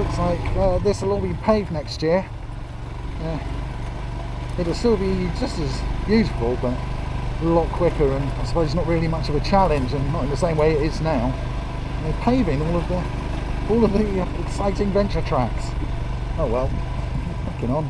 looks like this will all be paved next year. It'll still be just as beautiful, but a lot quicker, and I suppose not really much of a challenge, and not in the same way it is now. They're paving all of the exciting venture tracks. Oh well, cracking on.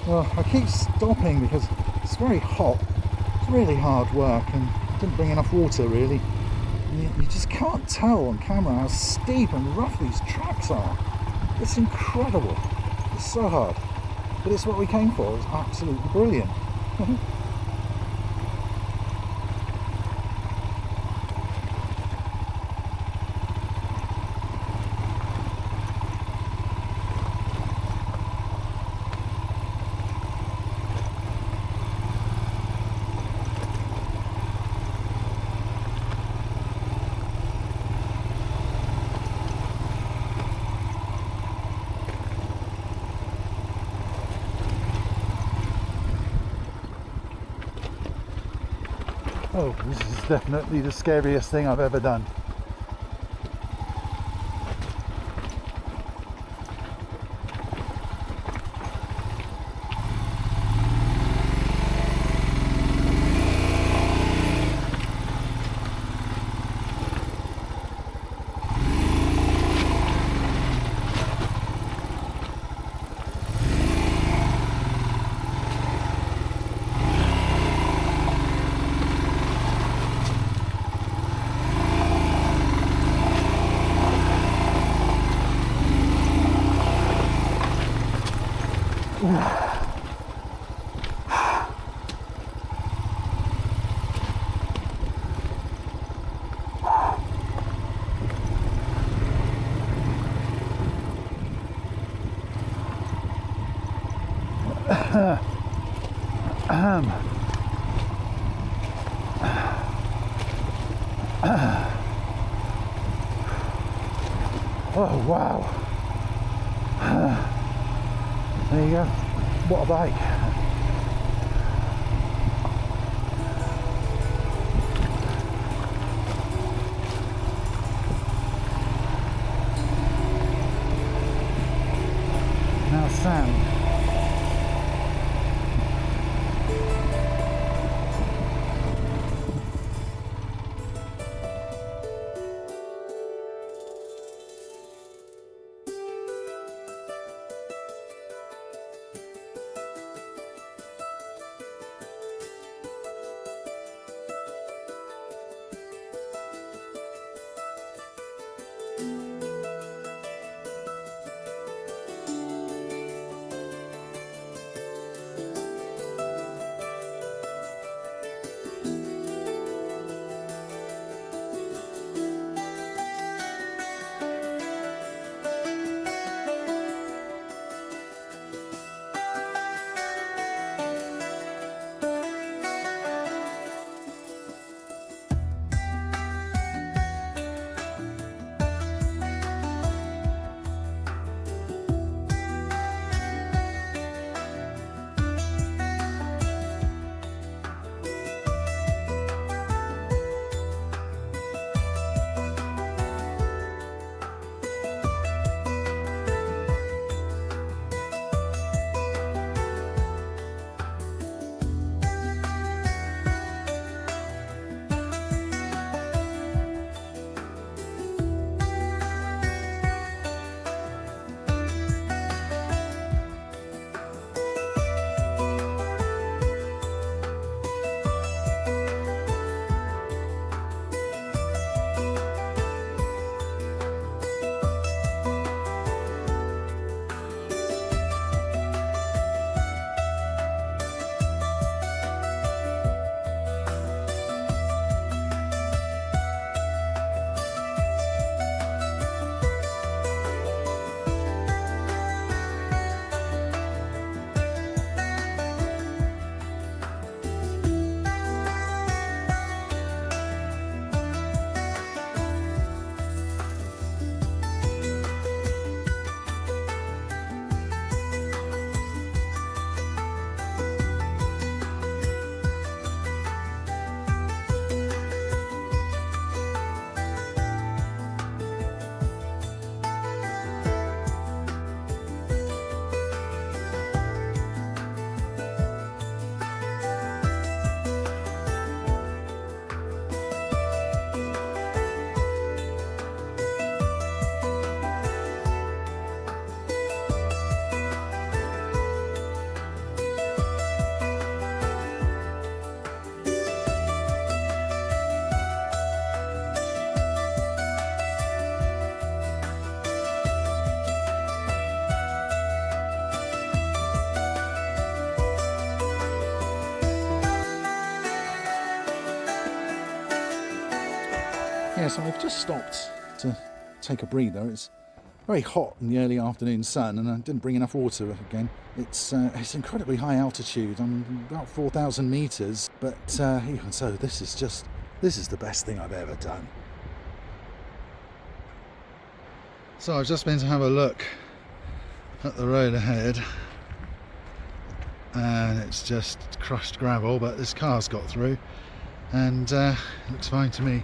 Well, I keep stopping because it's very hot. It's really hard work, and I didn't bring enough water really. You just can't tell on camera how steep and rough these tracks are. It's incredible. It's so hard. But it's what we came for. It's absolutely brilliant. Oh, this is definitely the scariest thing I've ever done. Oh wow, there you go, what a bike. Now Sam. Yeah, so I've just stopped to take a breather. It's very hot in the early afternoon sun, and I didn't bring enough water again. It's incredibly high altitude. I'm about 4,000 meters, but even so, this is the best thing I've ever done. So I've just been to have a look at the road ahead, and it's just crushed gravel, but this car's got through, and looks fine to me.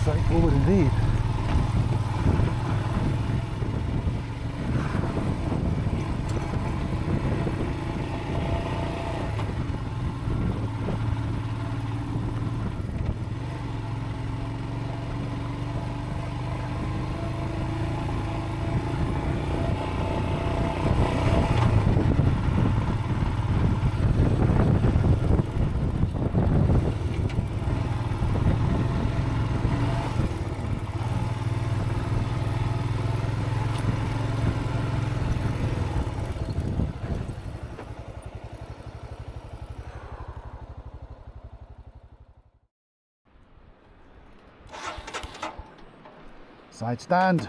Straightforward indeed. Side stand.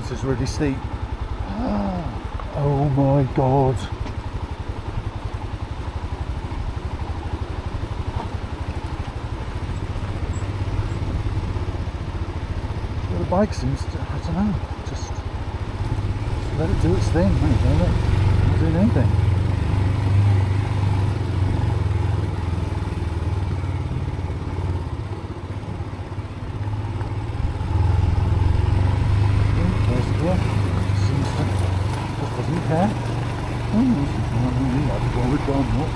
This is really steep. Oh my god. Well, the bike seems to, I don't know, just let it do its thing, mate, don't it? Not doing anything. Seems to just doesn't care. Oh, I've got it gone, what?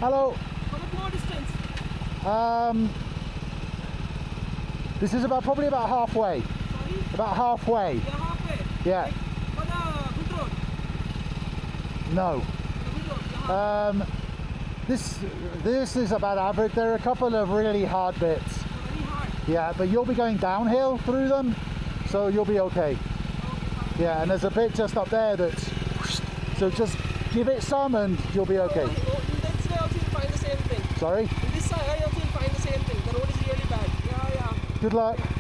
Hello. How much more distance? This is probably about halfway. Sorry? About halfway. You're halfway? Yeah. Like, for the good road? No. The good road, you're halfway. This is about average. There are a couple of really hard bits. Very hard. Yeah, but you'll be going downhill through them, so you'll be okay. Okay, fine. Yeah, and there's a bit just up there that's... So just give it some and you'll be okay. In this way also you'll find the same thing. Sorry? In this side also you'll find the same thing. The road is really bad. Yeah. Good luck. Thank you.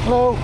Hello.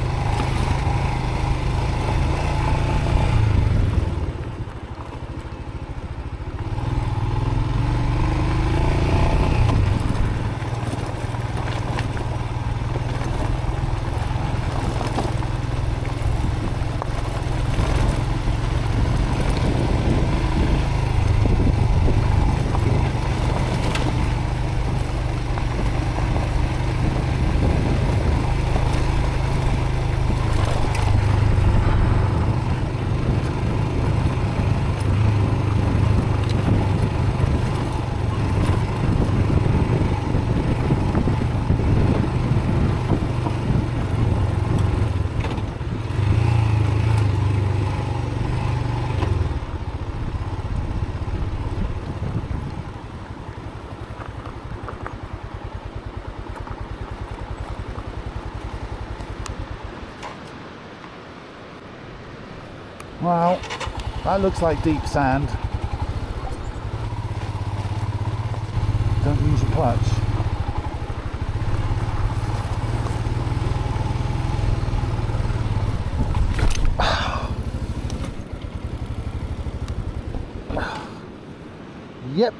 Well, that looks like deep sand. Don't use your clutch. Yep.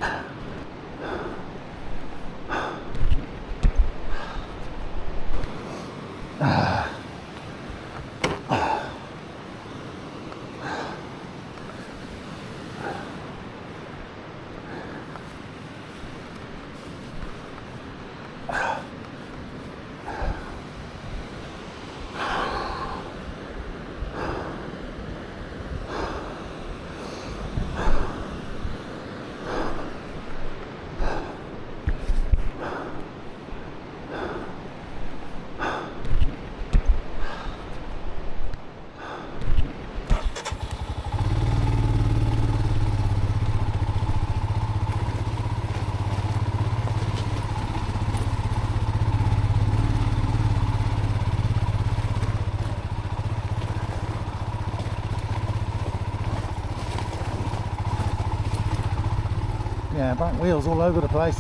Yeah, back wheels all over the place.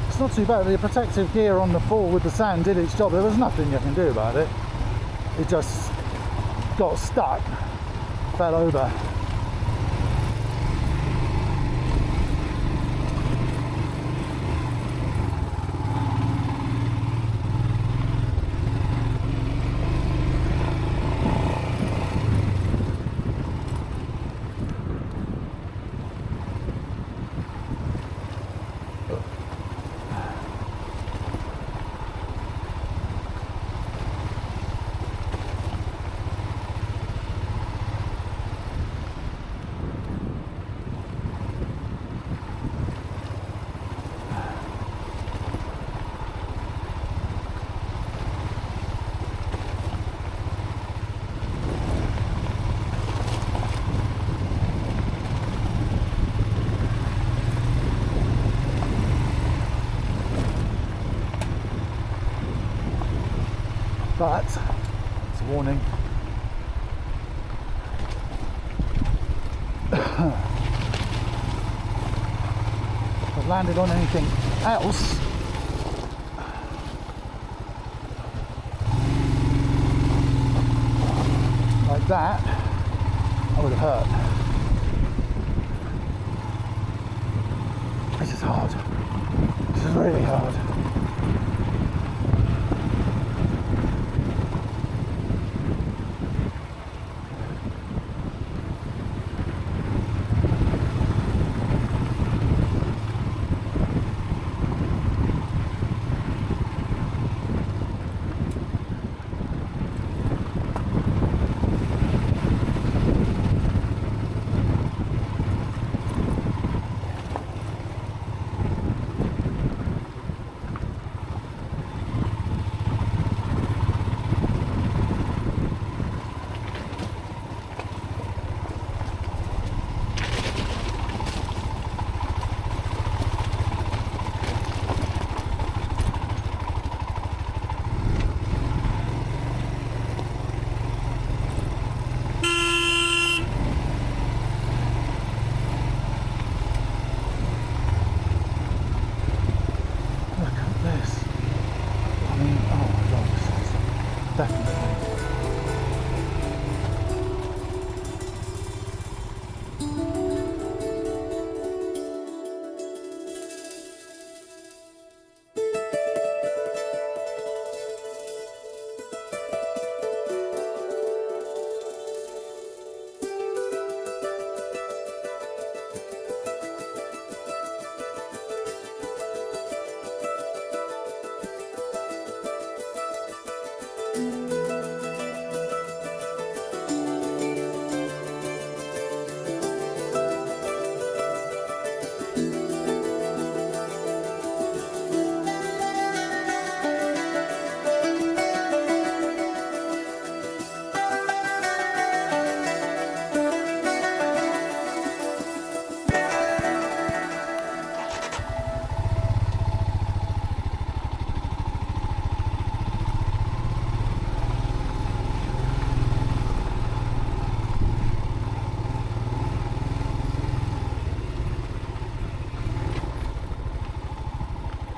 It's not too bad. The protective gear on the fall with the sand did its job. There was nothing you can do about it. It just got stuck, fell over. If I've landed on anything else, like that, I would have hurt. This is hard. This is really hard.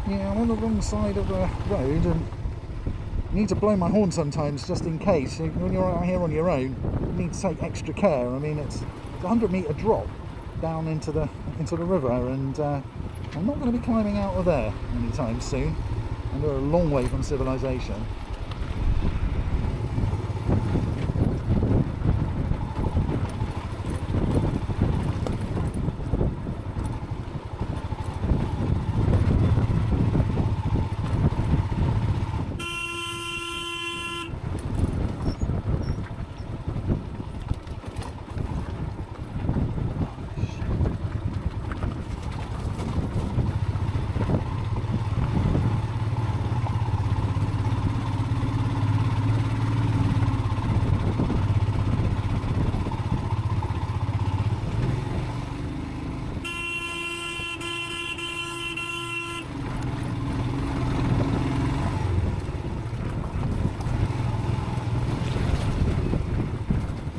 Yeah, I'm on the wrong side of the road and need to blow my horn sometimes just in case. When you're out here on your own, you need to take extra care. I mean, it's a 100-metre drop down into the river, and I'm not going to be climbing out of there anytime soon, and we're a long way from civilization.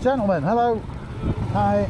Gentlemen, hello. Hi.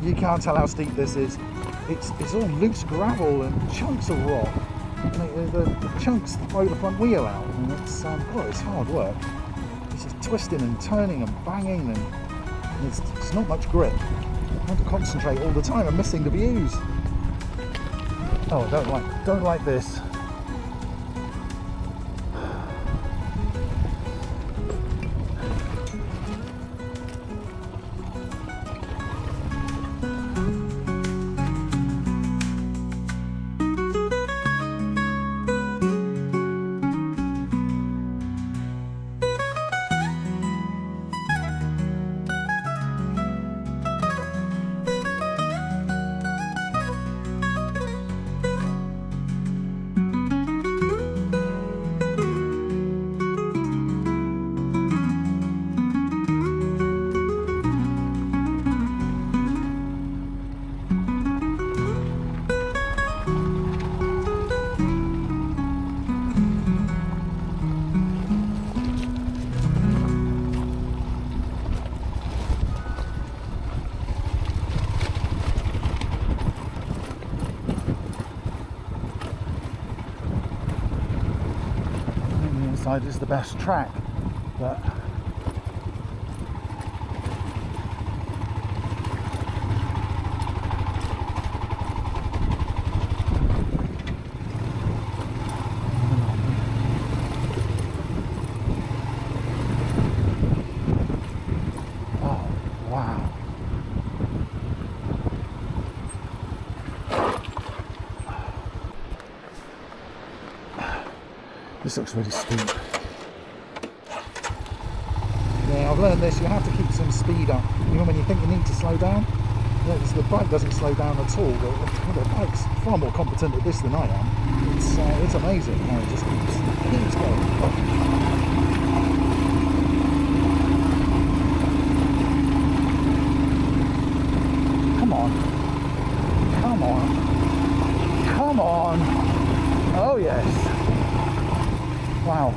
You can't tell how steep this is. It's all loose gravel and chunks of rock. And the chunks throw the front wheel out, and it's hard work. It's just twisting and turning and banging, and it's not much grip. I have to concentrate all the time. I'm missing the views. Oh, I don't like this. Inside is the best track, but oh wow. This looks really steep. Yeah, I've learned this, you have to keep some speed up. You know, when you think you need to slow down, the bike doesn't slow down at all, but the bike's far more competent at this than I am. It's amazing how it just keeps going. Come on. Come on. Come on. Oh yes. Wow.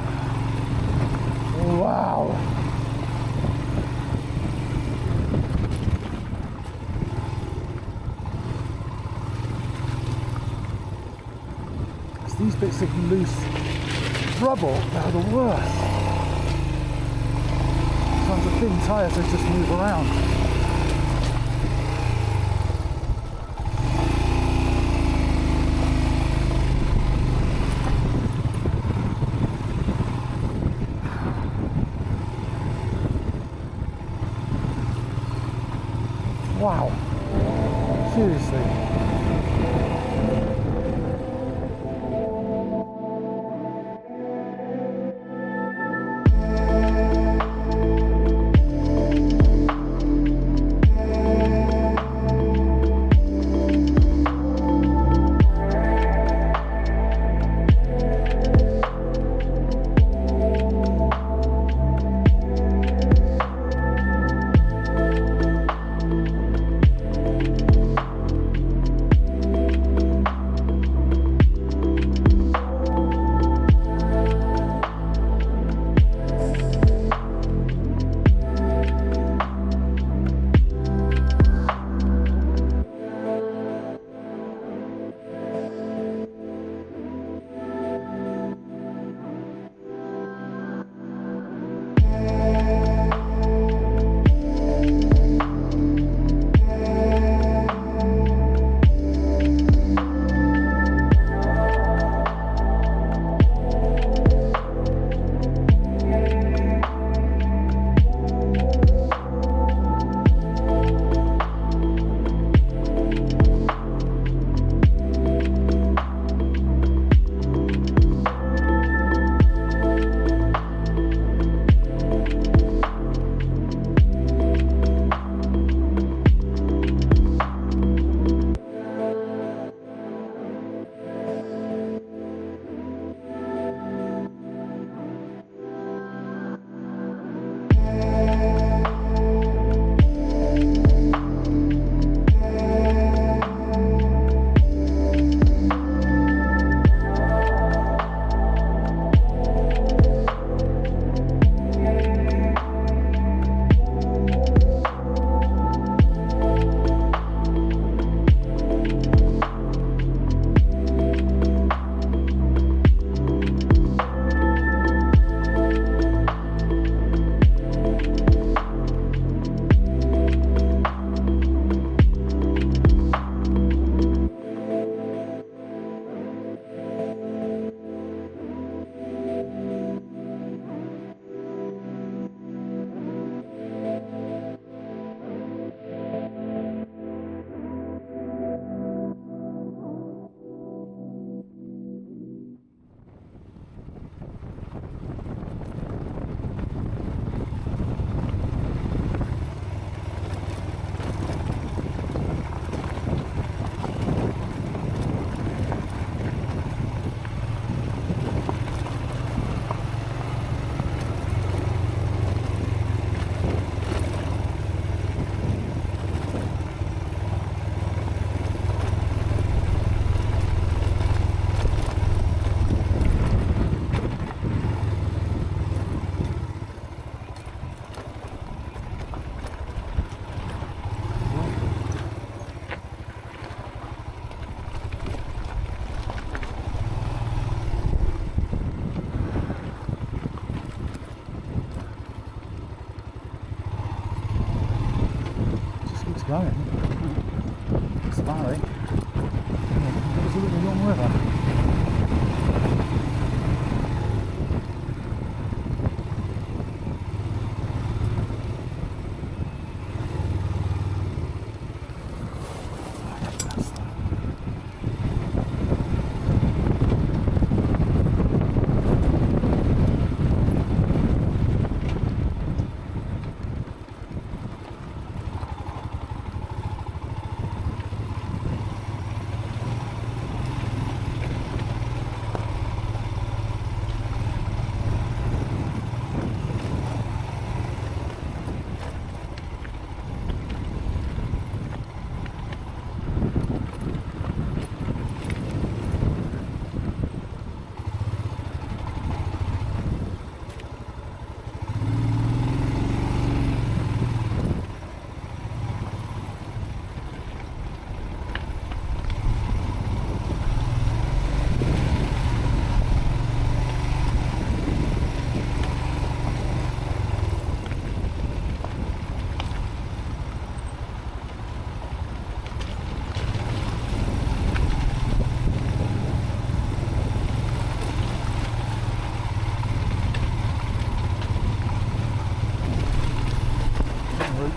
Wow. It's these bits of loose rubble that are the worst. Sometimes the thin tyres they just move around. Wow, seriously. river.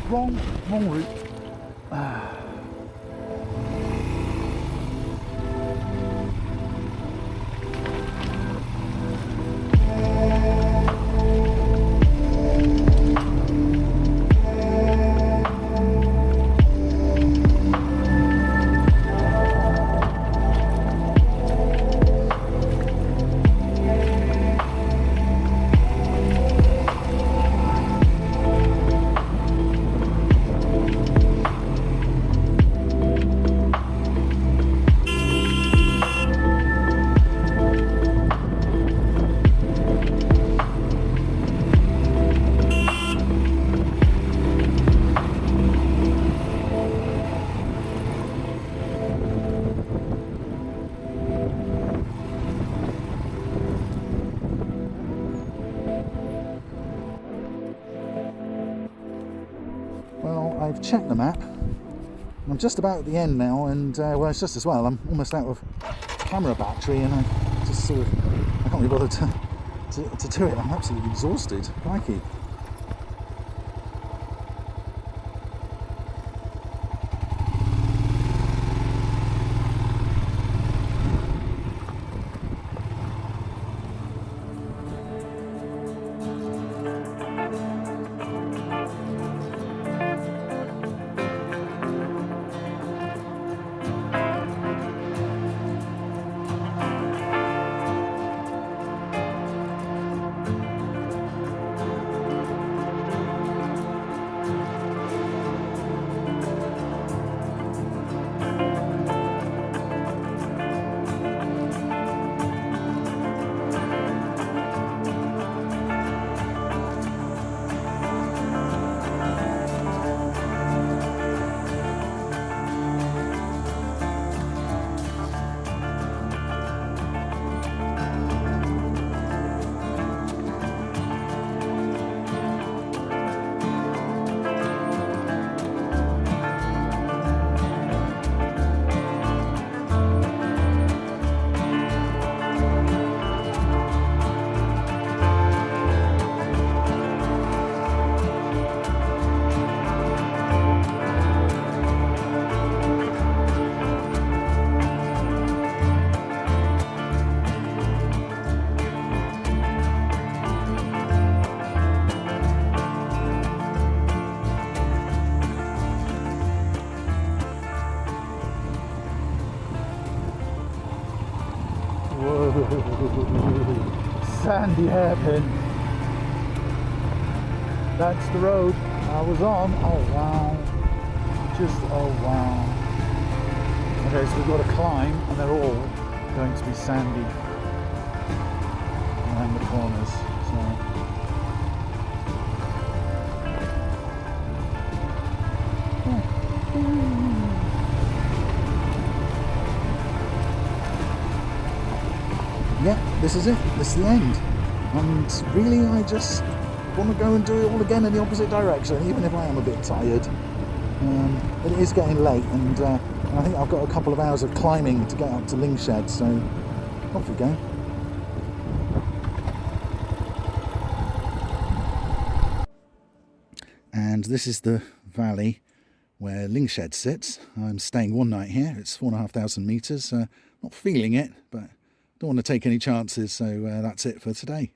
Wrong route. Well, I've checked the map. I'm just about at the end now, and well, it's just as well. I'm almost out of camera battery, and I just sort of I can't be bothered to do it. I'm absolutely exhausted. Crikey. Sandy hairpin. That's the road I was on. Oh wow. Just oh wow. Okay, so we've got to climb, and they're all going to be sandy around the corners. So yeah, this is it. This is the end. And really, I just want to go and do it all again in the opposite direction, even if I am a bit tired. But it is getting late, and I think I've got a couple of hours of climbing to get up to Lingshed, so off we go. And this is the valley where Lingshed sits. I'm staying one night here. It's 4,500 metres. Not feeling it, but don't want to take any chances, so that's it for today.